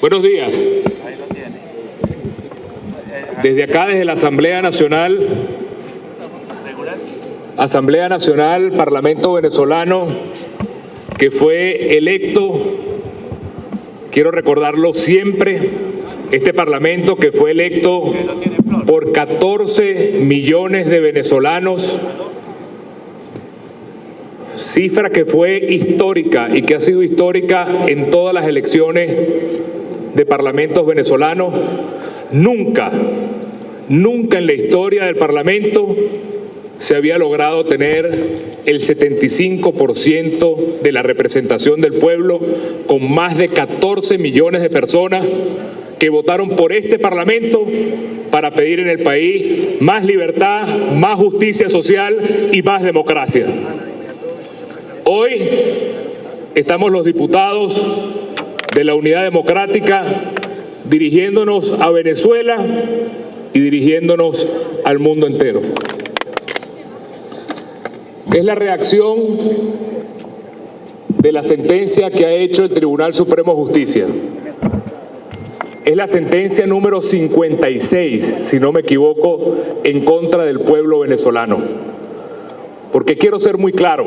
Buenos días. Desde acá, desde la Asamblea Nacional, Parlamento venezolano, que fue electo, quiero recordarlo siempre, este Parlamento que fue electo por 14 millones de venezolanos, cifra que fue histórica y que ha sido histórica en todas las elecciones de parlamentos venezolanos. Nunca en la historia del Parlamento se había logrado tener el 75% de la representación del pueblo, con más de 14 millones de personas que votaron por este Parlamento para pedir en el país más libertad, más justicia social y más democracia. Hoy estamos los diputados de la Unidad Democrática dirigiéndonos a Venezuela y dirigiéndonos al mundo entero. Es la reacción de la sentencia que ha hecho el Tribunal Supremo de Justicia. Es la sentencia número 56, si no me equivoco, en contra del pueblo venezolano. Porque quiero ser muy claro,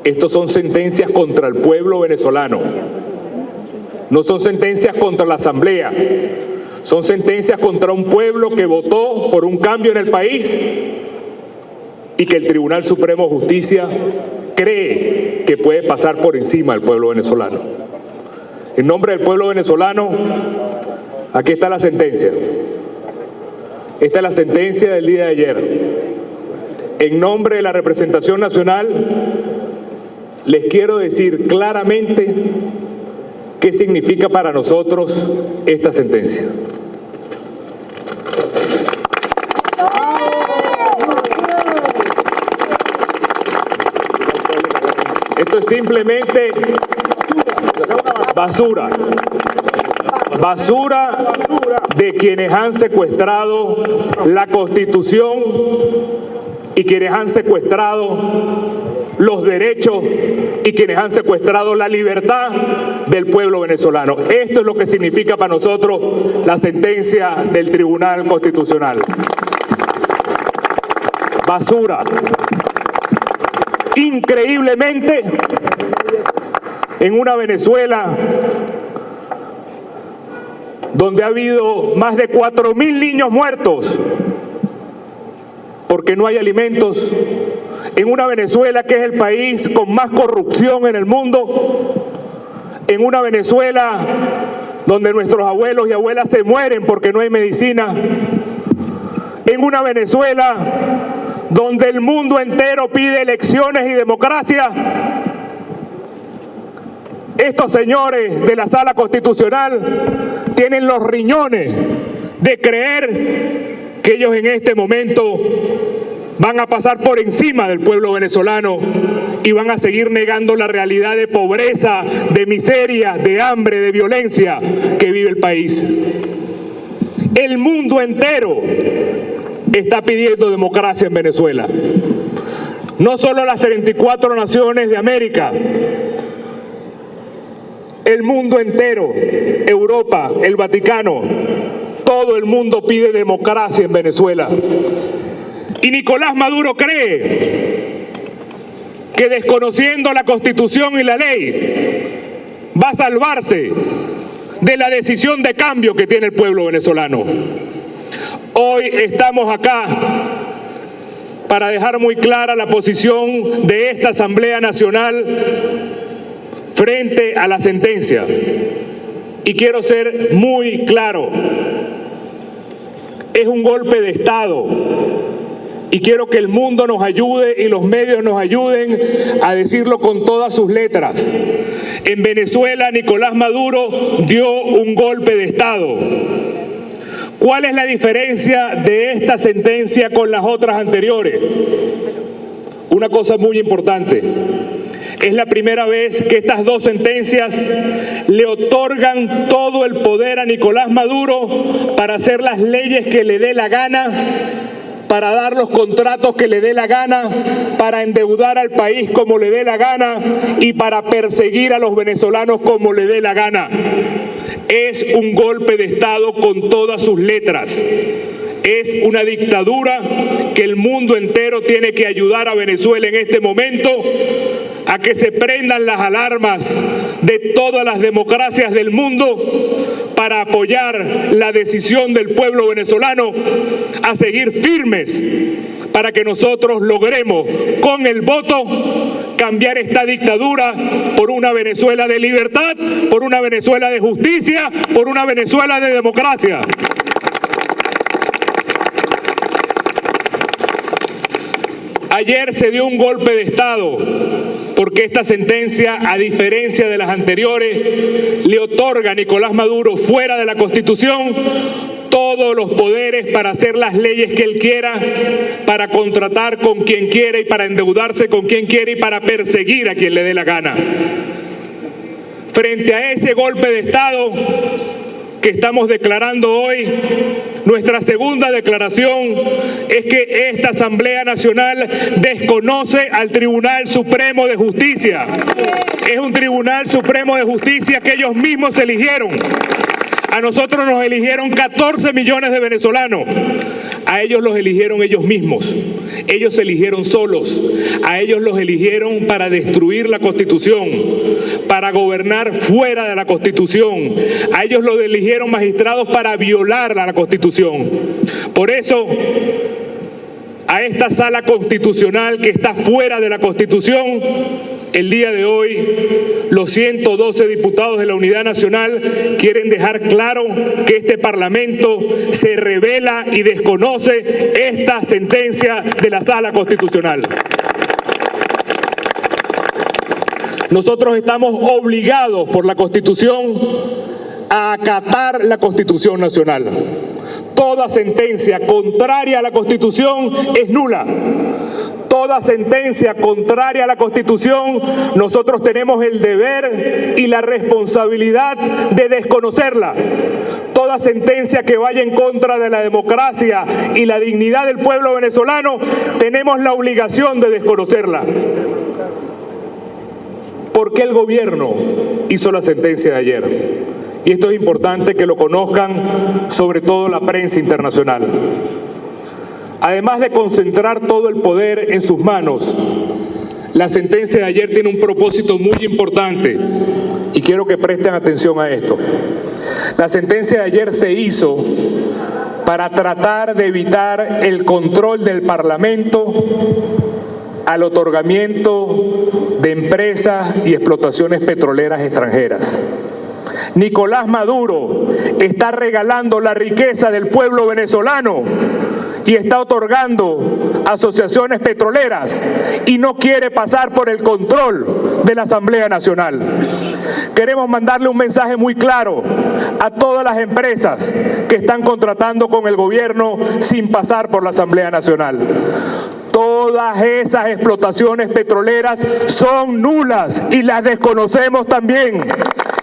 estos son sentencias contra el pueblo venezolano. No son sentencias contra la Asamblea, son sentencias contra un pueblo que votó por un cambio en el país y que el Tribunal Supremo de Justicia cree que puede pasar por encima del pueblo venezolano. En nombre del pueblo venezolano, aquí está la sentencia. Esta es la sentencia del día de ayer. En nombre de la representación nacional, les quiero decir claramente qué significa para nosotros esta sentencia. Esto es simplemente basura. Basura de quienes han secuestrado la Constitución y quienes han secuestrado los derechos y quienes han secuestrado la libertad del pueblo venezolano. Esto es lo que significa para nosotros la sentencia del Tribunal Constitucional. Basura. Increíblemente, en una Venezuela donde ha habido más de 4.000 niños muertos porque no hay alimentos, en una Venezuela que es el país con más corrupción en el mundo, en una Venezuela donde nuestros abuelos y abuelas se mueren porque no hay medicina, en una Venezuela donde el mundo entero pide elecciones y democracia, estos señores de la Sala Constitucional tienen los riñones de creer que ellos en este momento van a pasar por encima del pueblo venezolano y van a seguir negando la realidad de pobreza, de miseria, de hambre, de violencia que vive el país. El mundo entero está pidiendo democracia en Venezuela. No solo las 34 naciones de América, el mundo entero, Europa, el Vaticano, todo el mundo pide democracia en Venezuela. Y Nicolás Maduro cree que desconociendo la Constitución y la ley va a salvarse de la decisión de cambio que tiene el pueblo venezolano. Hoy estamos acá para dejar muy clara la posición de esta Asamblea Nacional frente a la sentencia. Y quiero ser muy claro, es un golpe de Estado. Y quiero que el mundo nos ayude y los medios nos ayuden a decirlo con todas sus letras. En Venezuela, Nicolás Maduro dio un golpe de Estado. ¿Cuál es la diferencia de esta sentencia con las otras anteriores? Una cosa muy importante. Es la primera vez que estas dos sentencias le otorgan todo el poder a Nicolás Maduro para hacer las leyes que le dé la gana, para dar los contratos que le dé la gana, para endeudar al país como le dé la gana y para perseguir a los venezolanos como le dé la gana. Es un golpe de Estado con todas sus letras. Es una dictadura que el mundo entero tiene que ayudar a Venezuela en este momento a que se prendan las alarmas de todas las democracias del mundo para apoyar la decisión del pueblo venezolano a seguir firmes para que nosotros logremos con el voto cambiar esta dictadura por una Venezuela de libertad, por una Venezuela de justicia, por una Venezuela de democracia. Ayer se dio un golpe de Estado porque esta sentencia, a diferencia de las anteriores, le otorga a Nicolás Maduro, fuera de la Constitución, todos los poderes para hacer las leyes que él quiera, para contratar con quien quiera y para endeudarse con quien quiera y para perseguir a quien le dé la gana. Frente a ese golpe de Estado que estamos declarando hoy, nuestra segunda declaración es que esta Asamblea Nacional desconoce al Tribunal Supremo de Justicia. Es un Tribunal Supremo de Justicia que ellos mismos eligieron. A nosotros nos eligieron 14 millones de venezolanos. A ellos los eligieron ellos mismos. Ellos se eligieron solos. A ellos los eligieron para destruir la Constitución, para gobernar fuera de la Constitución. A ellos los eligieron magistrados para violar la Constitución. Por eso, a esta sala constitucional que está fuera de la Constitución, el día de hoy, los 112 diputados de la Unidad Nacional quieren dejar claro que este Parlamento se revela y desconoce esta sentencia de la Sala Constitucional. Nosotros estamos obligados por la Constitución a acatar la Constitución Nacional. Toda sentencia contraria a la Constitución es nula. Toda sentencia contraria a la Constitución, nosotros tenemos el deber y la responsabilidad de desconocerla. Toda sentencia que vaya en contra de la democracia y la dignidad del pueblo venezolano, tenemos la obligación de desconocerla. ¿Por qué el gobierno hizo la sentencia de ayer? Y esto es importante que lo conozcan, sobre todo la prensa internacional. Además de concentrar todo el poder en sus manos, la sentencia de ayer tiene un propósito muy importante y quiero que presten atención a esto. La sentencia de ayer se hizo para tratar de evitar el control del Parlamento al otorgamiento de empresas y explotaciones petroleras extranjeras. Nicolás Maduro está regalando la riqueza del pueblo venezolano y está otorgando asociaciones petroleras y no quiere pasar por el control de la Asamblea Nacional. Queremos mandarle un mensaje muy claro a todas las empresas que están contratando con el gobierno sin pasar por la Asamblea Nacional. Todas esas explotaciones petroleras son nulas y las desconocemos también.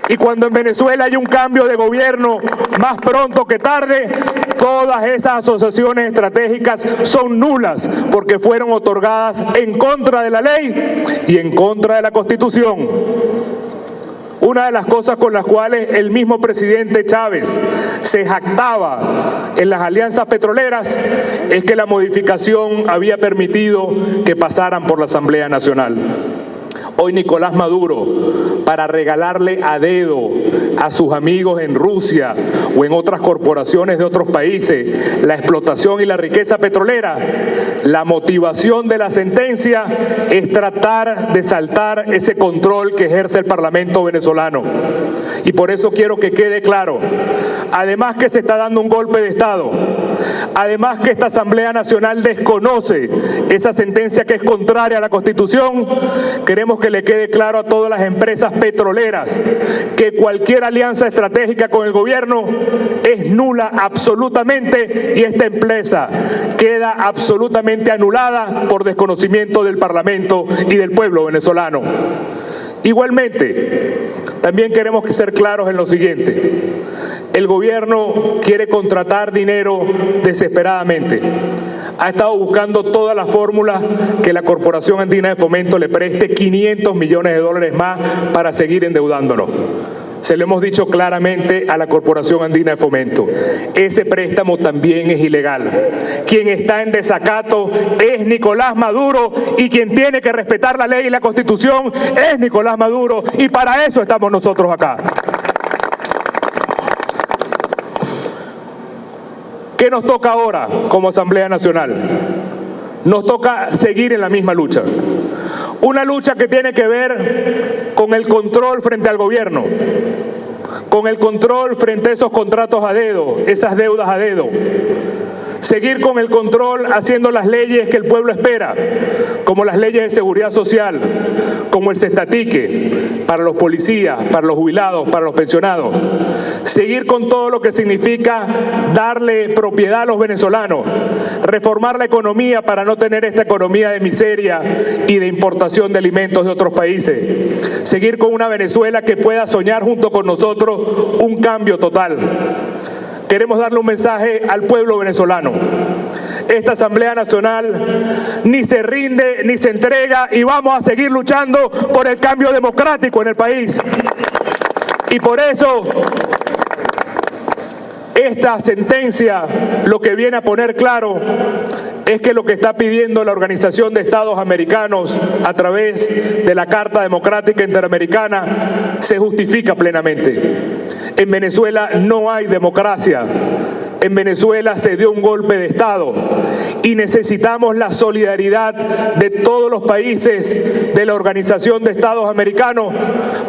Y cuando en Venezuela hay un cambio de gobierno, más pronto que tarde, todas esas asociaciones estratégicas son nulas porque fueron otorgadas en contra de la ley y en contra de la Constitución. Una de las cosas con las cuales el mismo presidente Chávez se jactaba en las alianzas petroleras es que la modificación había permitido que pasaran por la Asamblea Nacional. Hoy Nicolás Maduro, para regalarle a dedo a sus amigos en Rusia o en otras corporaciones de otros países la explotación y la riqueza petrolera, la motivación de la sentencia es tratar de saltar ese control que ejerce el Parlamento venezolano. Y por eso quiero que quede claro, además que se está dando un golpe de Estado, además que esta Asamblea Nacional desconoce esa sentencia que es contraria a la Constitución, queremos que le quede claro a todas las empresas petroleras que cualquier alianza estratégica con el gobierno es nula absolutamente y esta empresa queda absolutamente anulada por desconocimiento del Parlamento y del pueblo venezolano. Igualmente, también queremos ser claros en lo siguiente. El gobierno quiere contratar dinero desesperadamente. ha estado buscando todas las fórmulas que la Corporación Andina de Fomento le preste 500 millones de dólares más para seguir endeudándonos. Se lo hemos dicho claramente a la Corporación Andina de Fomento. Ese préstamo también es ilegal. Quien está en desacato es Nicolás Maduro y quien tiene que respetar la ley y la Constitución es Nicolás Maduro, y para eso estamos nosotros acá. ¿Qué nos toca ahora como Asamblea Nacional? Nos toca seguir en la misma lucha. Una lucha que tiene que ver con el control frente al gobierno, con el control frente a esos contratos a dedo, esas deudas a dedo. Seguir con el control haciendo las leyes que el pueblo espera, como las leyes de seguridad social, como el cestatique para los policías, para los jubilados, para los pensionados. Seguir con todo lo que significa darle propiedad a los venezolanos, reformar la economía para no tener esta economía de miseria y de importación de alimentos de otros países. Seguir con una Venezuela que pueda soñar junto con nosotros un cambio total. Queremos darle un mensaje al pueblo venezolano. Esta Asamblea Nacional ni se rinde ni se entrega y vamos a seguir luchando por el cambio democrático en el país. Y por eso esta sentencia lo que viene a poner claro es que lo que está pidiendo la Organización de Estados Americanos a través de la Carta Democrática Interamericana se justifica plenamente. En Venezuela no hay democracia. En Venezuela se dio un golpe de Estado y necesitamos la solidaridad de todos los países de la Organización de Estados Americanos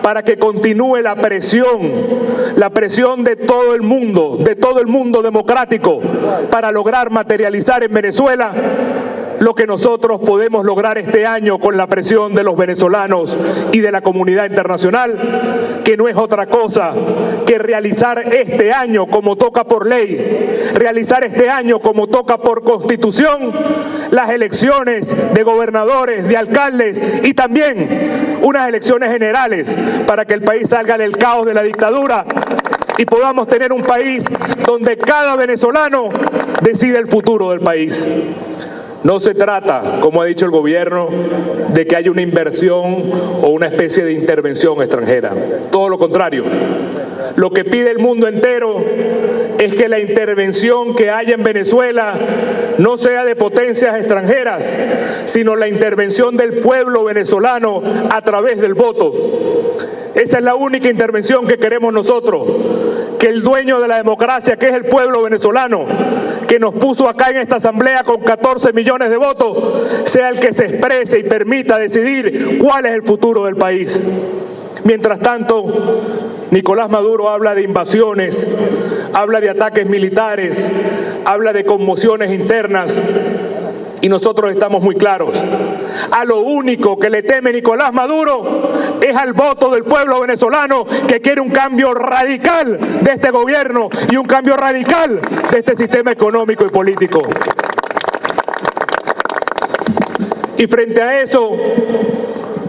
para que continúe la presión de todo el mundo democrático para lograr materializar en Venezuela lo que nosotros podemos lograr este año con la presión de los venezolanos y de la comunidad internacional, que no es otra cosa que realizar este año como toca por ley, realizar este año como toca por Constitución, las elecciones de gobernadores, de alcaldes y también unas elecciones generales para que el país salga del caos de la dictadura y podamos tener un país donde cada venezolano decide el futuro del país. No se trata, como ha dicho el gobierno, de que haya una inversión o una especie de intervención extranjera. Todo lo contrario. Lo que pide el mundo entero es que la intervención que haya en Venezuela no sea de potencias extranjeras, sino la intervención del pueblo venezolano a través del voto. Esa es la única intervención que queremos nosotros, que el dueño de la democracia, que es el pueblo venezolano, que nos puso acá en esta asamblea con 14 millones de votos, sea el que se exprese y permita decidir cuál es el futuro del país. Mientras tanto, Nicolás Maduro habla de invasiones, habla de ataques militares, habla de conmociones internas, y nosotros estamos muy claros. A lo único que le teme Nicolás Maduro es al voto del pueblo venezolano, que quiere un cambio radical de este gobierno y un cambio radical de este sistema económico y político. Y frente a eso,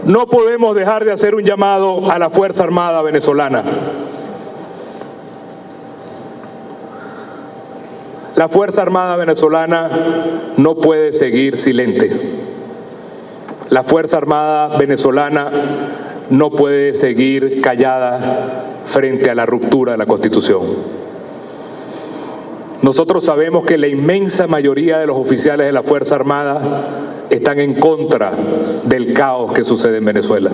no podemos dejar de hacer un llamado a la Fuerza Armada venezolana. La Fuerza Armada venezolana no puede seguir silente. La Fuerza Armada venezolana no puede seguir callada frente a la ruptura de la Constitución. Nosotros sabemos que la inmensa mayoría de los oficiales de la Fuerza Armada están en contra del caos que sucede en Venezuela.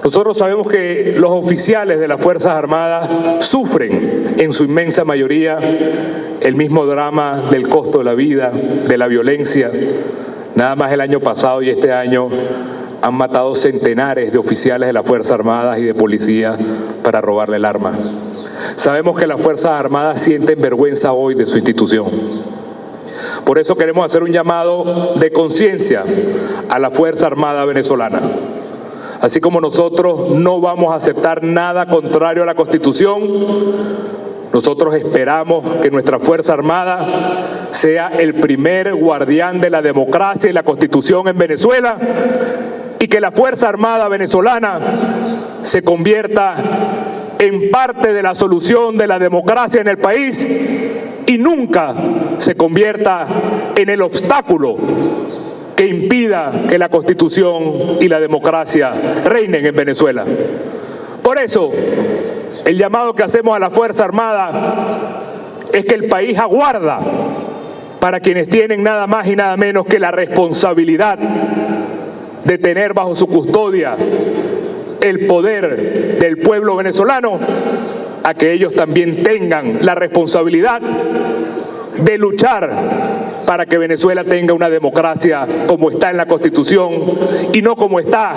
Nosotros sabemos que los oficiales de las Fuerzas Armadas sufren en su inmensa mayoría el mismo drama del costo de la vida, de la violencia. Nada más el año pasado y este año han matado centenares de oficiales de las Fuerzas Armadas y de policía para robarle el arma. Sabemos que las Fuerzas Armadas sienten vergüenza hoy de su institución. Por eso queremos hacer un llamado de conciencia a la Fuerza Armada venezolana. Así como nosotros no vamos a aceptar nada contrario a la Constitución, nosotros esperamos que nuestra Fuerza Armada sea el primer guardián de la democracia y la Constitución en Venezuela, y que la Fuerza Armada venezolana se convierta en parte de la solución de la democracia en el país, y nunca se convierta en el obstáculo que impida que la Constitución y la democracia reinen en Venezuela. Por eso, el llamado que hacemos a la Fuerza Armada es que el país aguarda para quienes tienen nada más y nada menos que la responsabilidad de tener bajo su custodia el poder del pueblo venezolano, a que ellos también tengan la responsabilidad de luchar para que Venezuela tenga una democracia como está en la Constitución y no como está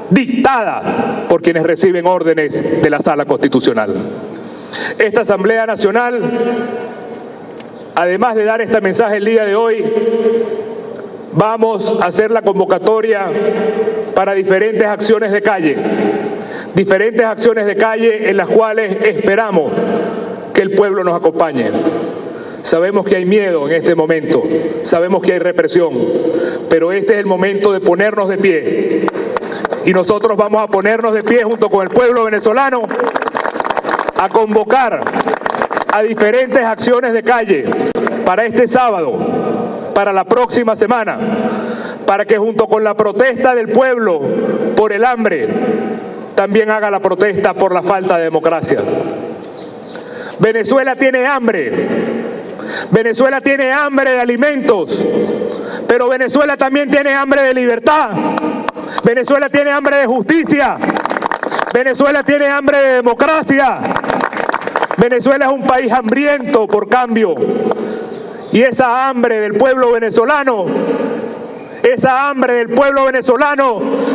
dictada por quienes reciben órdenes de la Sala Constitucional. Esta Asamblea Nacional, además de dar este mensaje el día de hoy, vamos a hacer la convocatoria para diferentes acciones de calle en las cuales esperamos que el pueblo nos acompañe. Sabemos que hay miedo en este momento, sabemos que hay represión, pero este es el momento de ponernos de pie. Y nosotros vamos a ponernos de pie junto con el pueblo venezolano a convocar a diferentes acciones de calle para este sábado, para la próxima semana, para que junto con la protesta del pueblo por el hambre, también haga la protesta por la falta de democracia. Venezuela tiene hambre. Venezuela tiene hambre de alimentos, pero Venezuela también tiene hambre de libertad. Venezuela tiene hambre de justicia. Venezuela tiene hambre de democracia. Venezuela es un país hambriento por cambio. Y esa hambre del pueblo venezolano,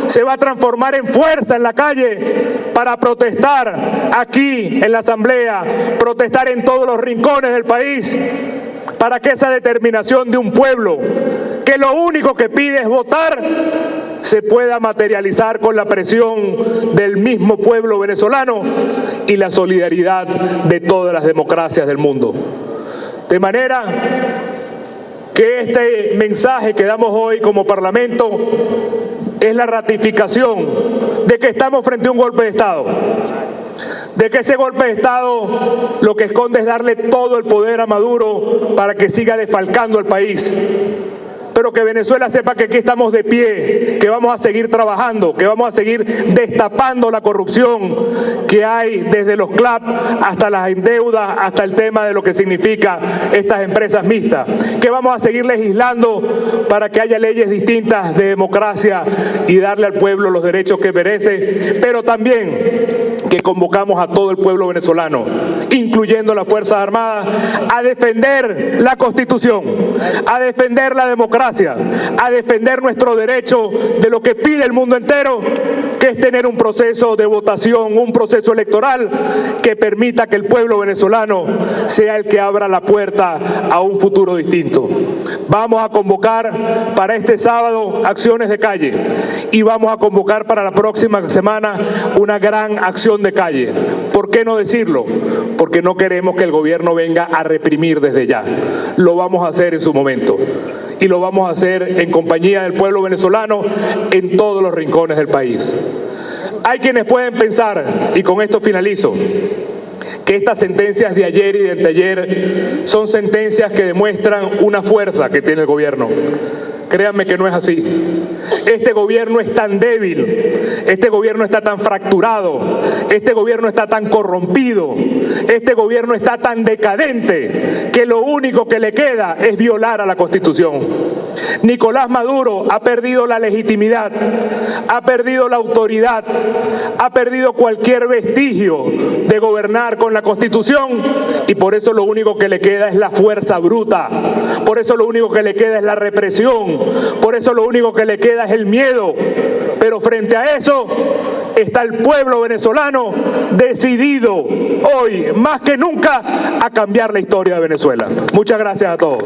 se va a transformar en fuerza en la calle para protestar aquí en la Asamblea, protestar en todos los rincones del país, para que esa determinación de un pueblo que lo único que pide es votar, se pueda materializar con la presión del mismo pueblo venezolano y la solidaridad de todas las democracias del mundo. De manera que este mensaje que damos hoy como Parlamento es la ratificación de que estamos frente a un golpe de Estado, de que ese golpe de Estado lo que esconde es darle todo el poder a Maduro para que siga desfalcando el país. Pero que Venezuela sepa que aquí estamos de pie, que vamos a seguir trabajando, que vamos a seguir destapando la corrupción que hay desde los CLAP hasta las endeudas, hasta el tema de lo que significa estas empresas mixtas, que vamos a seguir legislando para que haya leyes distintas de democracia y darle al pueblo los derechos que merece, pero también que convocamos a todo el pueblo venezolano, incluyendo las Fuerzas Armadas, a defender la Constitución, a defender la democracia, a defender nuestro derecho de lo que pide el mundo entero, que es tener un proceso de votación, un proceso electoral que permita que el pueblo venezolano sea el que abra la puerta a un futuro distinto. Vamos a convocar para este sábado acciones de calle y vamos a convocar para la próxima semana una gran acción de calle. ¿Por qué no decirlo? Porque no queremos que el gobierno venga a reprimir desde ya. Lo vamos a hacer en su momento. Y lo vamos a hacer en compañía del pueblo venezolano en todos los rincones del país. Hay quienes pueden pensar, y con esto finalizo, que estas sentencias de ayer y de anteayer son sentencias que demuestran una fuerza que tiene el gobierno. Créanme que no es así. Este gobierno es tan débil, este gobierno está tan fracturado, este gobierno está tan corrompido, este gobierno está tan decadente que lo único que le queda es violar a la Constitución. Nicolás Maduro ha perdido la legitimidad, ha perdido la autoridad, ha perdido cualquier vestigio de gobernar con la Constitución y por eso lo único que le queda es la fuerza bruta, por eso lo único que le queda es la represión, por eso lo único que le queda es el miedo. Pero frente a eso está el pueblo venezolano decidido hoy, más que nunca, a cambiar la historia de Venezuela. Muchas gracias a todos.